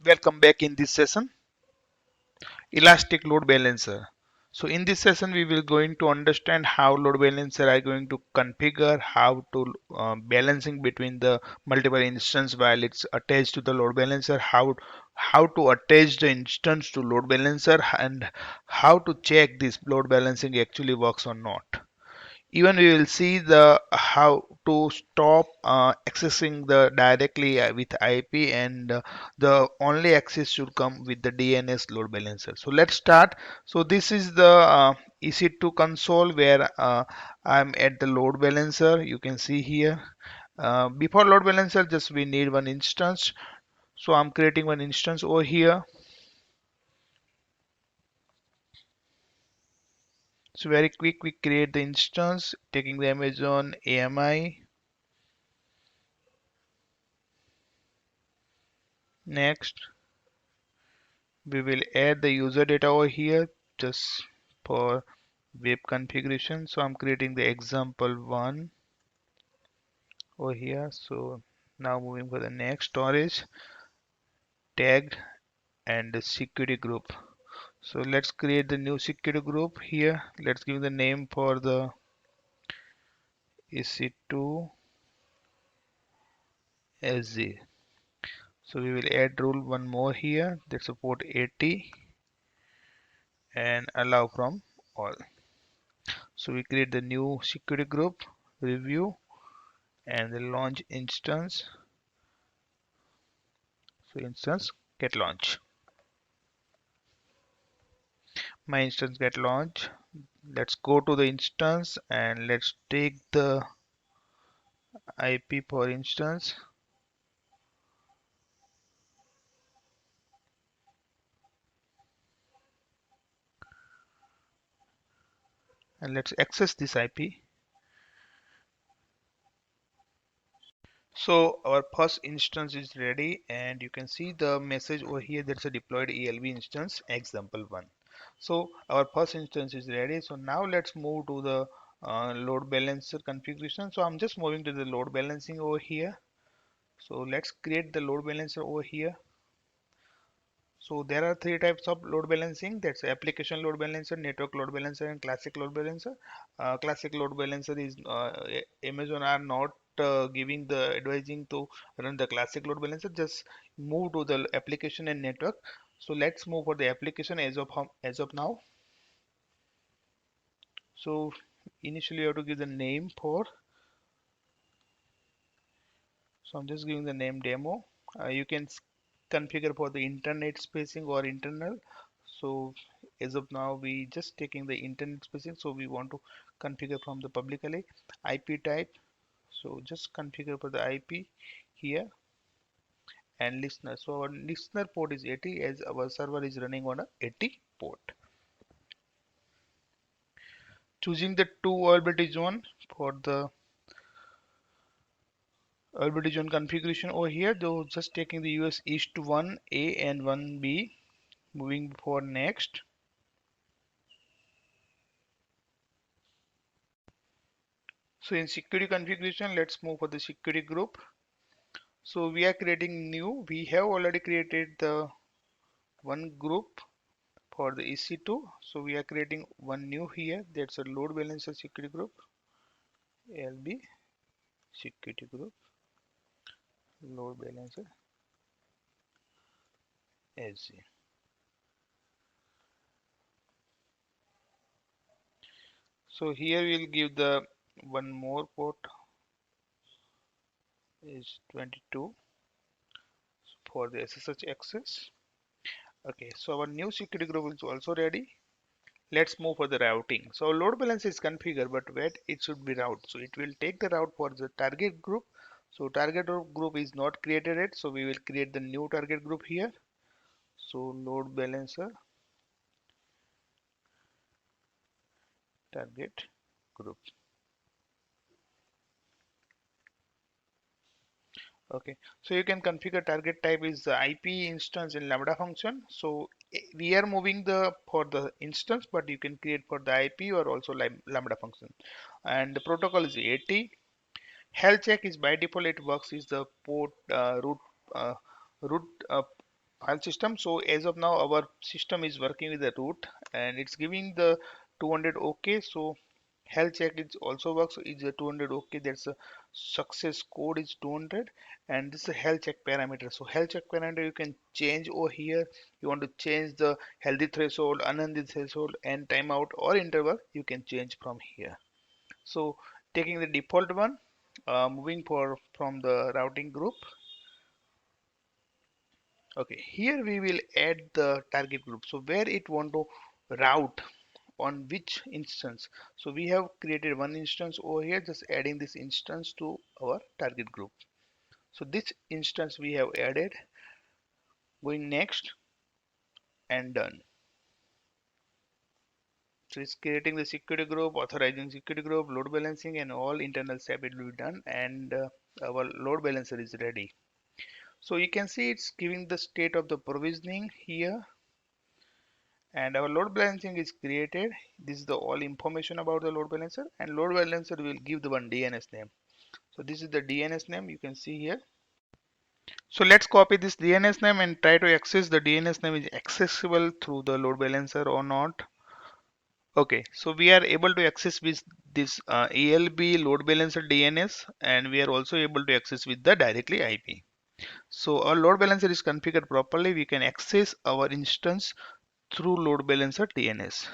Welcome back in this session, Elastic Load Balancer. So in this session, we will going to understand how load balancer are going to configure, how to balancing between the multiple instance while it's attached to the load balancer, how to attach the instance to load balancer, and how to check this load balancing actually works or not. Even we will see the how to stop accessing the directly with IP, and the only access should come with the DNS load balancer. So let's start. So this is the EC2 console where I'm at the load balancer. You can see here. Before load balancer, just we need one instance. So I'm creating one instance over here. So very quick, we create the instance, taking the Amazon AMI. Next, we will add the user data over here just for web configuration. So I'm creating the example one over here. So now moving for the next, storage, tagged, and the security group. So let's create the new security group here. Let's give the name for the EC2 SZ. So we will add rule one more here that support 80 and allow from all. So we create the new security group, review, and the launch instance. So instance get launch. My instance get launch. Let's go to the instance and let's take the IP for instance. And let's access this IP. So our first instance is ready, and you can see the message over here that's a deployed ELB instance example one. So our first instance is ready. So now let's move to the load balancer configuration. So I'm just moving to the load balancing over here. So let's create the load balancer over here. So there are three types of load balancing. That's application load balancer, network load balancer, and classic load balancer. Classic load balancer is Amazon are not giving the advising to run the classic load balancer. Just move to the application and network. So let's move for the application as of now. So initially you have to give the name for. So I'm just giving the name demo. You can configure for the internet spacing or internal. So as of now we just taking the internet spacing, so we want to configure from the publicly IP type. So just configure for the IP here, and listener. So our listener port is 80 as our server is running on a 80 port. Choosing the two orbital zone for the orbital zone configuration over here, though just taking the US East 1A and 1B. Moving for next. So in security configuration, let's move for the security group. So we are creating new. We have already created the one group for the EC2. So we are creating one new here. That's a load balancer security group. ALB security group. Load balancer SG. So here we'll give the one more port is 22 for the SSH access. Okay, so our new security group is also ready. Let's move for the routing. So load balance is configured, but where it should be route. So it will take the route for the target group. So target group is not created yet. So we will create the new target group here. So load balancer target group. Okay, so you can configure target type is the IP instance in Lambda function. So we are moving the for the instance, but you can create for the IP or also Lambda function. And the protocol is 80. Health check is by default it works is the port root file system. So as of now our system is working with the root and it's giving the 200 OK. So health check is also works. So is a 200 OK. That's a success code is 200 and this is a health check parameter. So health check parameter you can change over here. You want to change the healthy threshold, unhealthy threshold and timeout or interval, you can change from here. So taking the default one, moving for from the routing group. Okay, here we will add the target group. So where it want to route on which instance. So we have created one instance over here, just adding this instance to our target group. So this instance we have added, going next and done. So it's creating the security group, authorizing security group, load balancing and all internal step it will be done and our load balancer is ready. So you can see it's giving the state of the provisioning here and our load balancing is created. This is the all information about the load balancer and load balancer will give the one DNS name. So this is the DNS name you can see here. So let's copy this DNS name and try to access the DNS name is accessible through the load balancer or not. Okay, so we are able to access with this ELB load balancer DNS and we are also able to access with the directly IP. So our load balancer is configured properly. We can access our instance through load balancer DNS.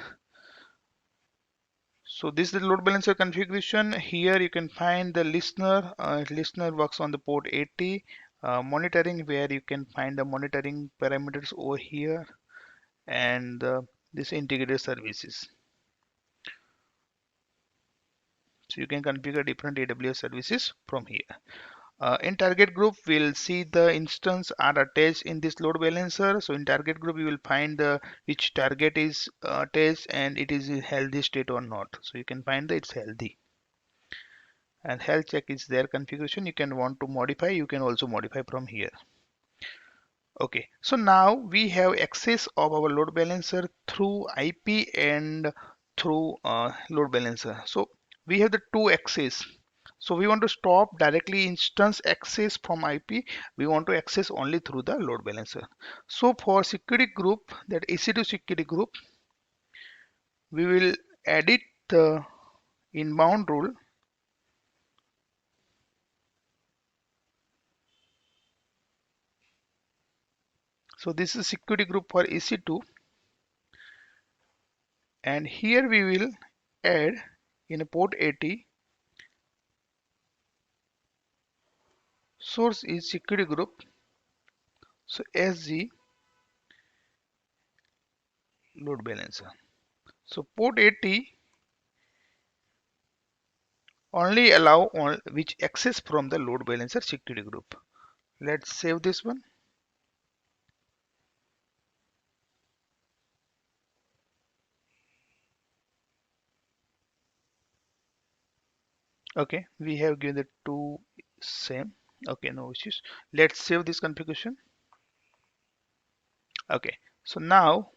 So this is the load balancer configuration. Here you can find the listener. Listener works on the port 80. Monitoring, where you can find the monitoring parameters over here, and this integrated services. So you can configure different AWS services from here. In target group, we'll see the instance are attached in this load balancer. So in target group, you will find the which target is attached and it is in healthy state or not. So you can find that it's healthy. And health check is their configuration. You can want to modify, you can also modify from here. Okay, so now we have access of our load balancer through IP and through load balancer. So we have the two access. So we want to stop directly instance access from IP. We want to access only through the load balancer. So for security group, that EC2 security group, we will edit the inbound rule. So this is security group for EC2 and here we will add in a port 80 source is security group, so SG load balancer. So port 80 only allow on which access from the load balancer security group. Let's save this one. Okay, we have given the two same. Okay, no issues. Let's save this configuration. Okay, so now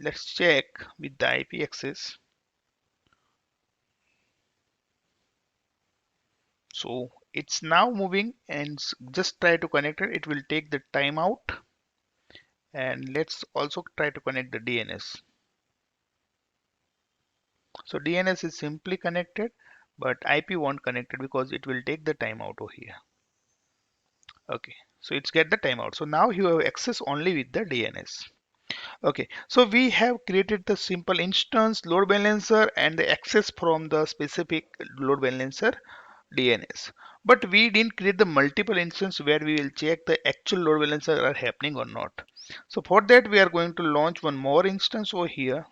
let's check with the IP access. So it's now moving and just try to connect it. It will take the timeout and let's also try to connect the DNS. So DNS is simply connected, but IP won't connect it because it will take the timeout over here. Okay, so it's get the timeout. So now you have access only with the DNS. Okay, so we have created the simple instance load balancer and the access from the specific load balancer DNS. But we didn't create the multiple instance where we will check the actual load balancer are happening or not. So for that we are going to launch one more instance over here.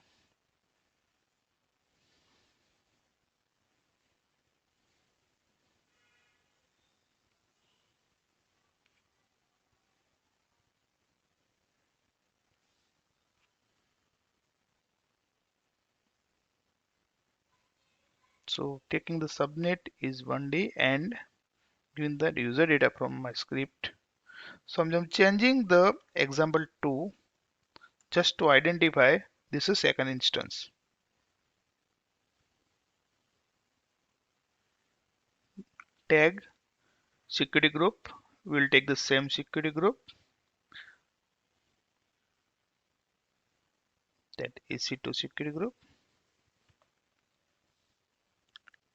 So taking the subnet is 1D and giving the user data from my script. So I'm changing the example 2 just to identify this is second instance. Tag security group, we'll take the same security group that EC2 security group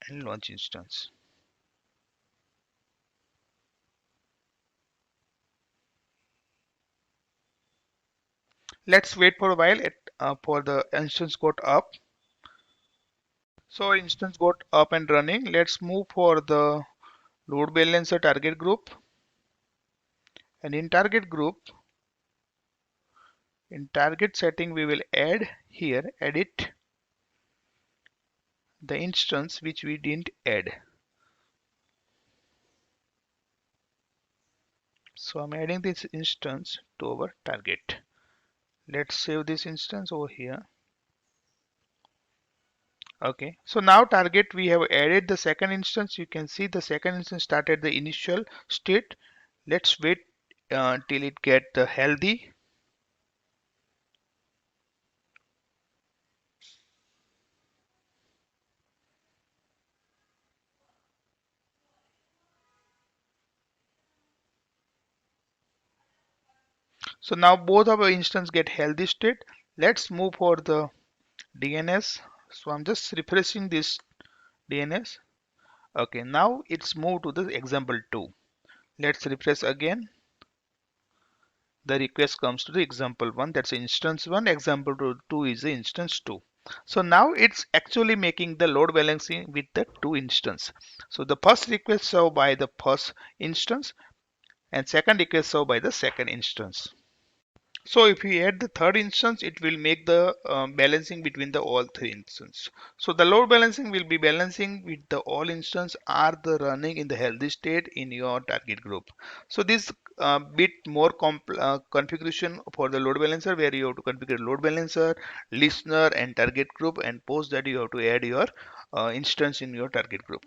and launch instance. Let's wait for a while for the instance got up. So our instance got up and running. Let's move for the load balancer target group. And in target group, in target setting, we will add here, edit the instance which we didn't add. So I'm adding this instance to our target. Let's save this instance over here. Okay, so now target we have added the second instance. You can see the second instance started the initial state. Let's wait till it get healthy. So now both of our instance get healthy state. Let's move for the DNS. So I'm just refreshing this DNS. Okay, now it's moved to the example 2. Let's refresh again. The request comes to the example 1, that's instance 1, example 2 is the instance 2. So now it's actually making the load balancing with the two instance. So the first request served by the first instance and second request served by the second instance. So if we add the third instance, it will make the balancing between the all three instances. So the load balancing will be balancing with the all instance are the running in the healthy state in your target group. So this bit more configuration for the load balancer where you have to configure load balancer, listener and target group, and post that you have to add your instance in your target group.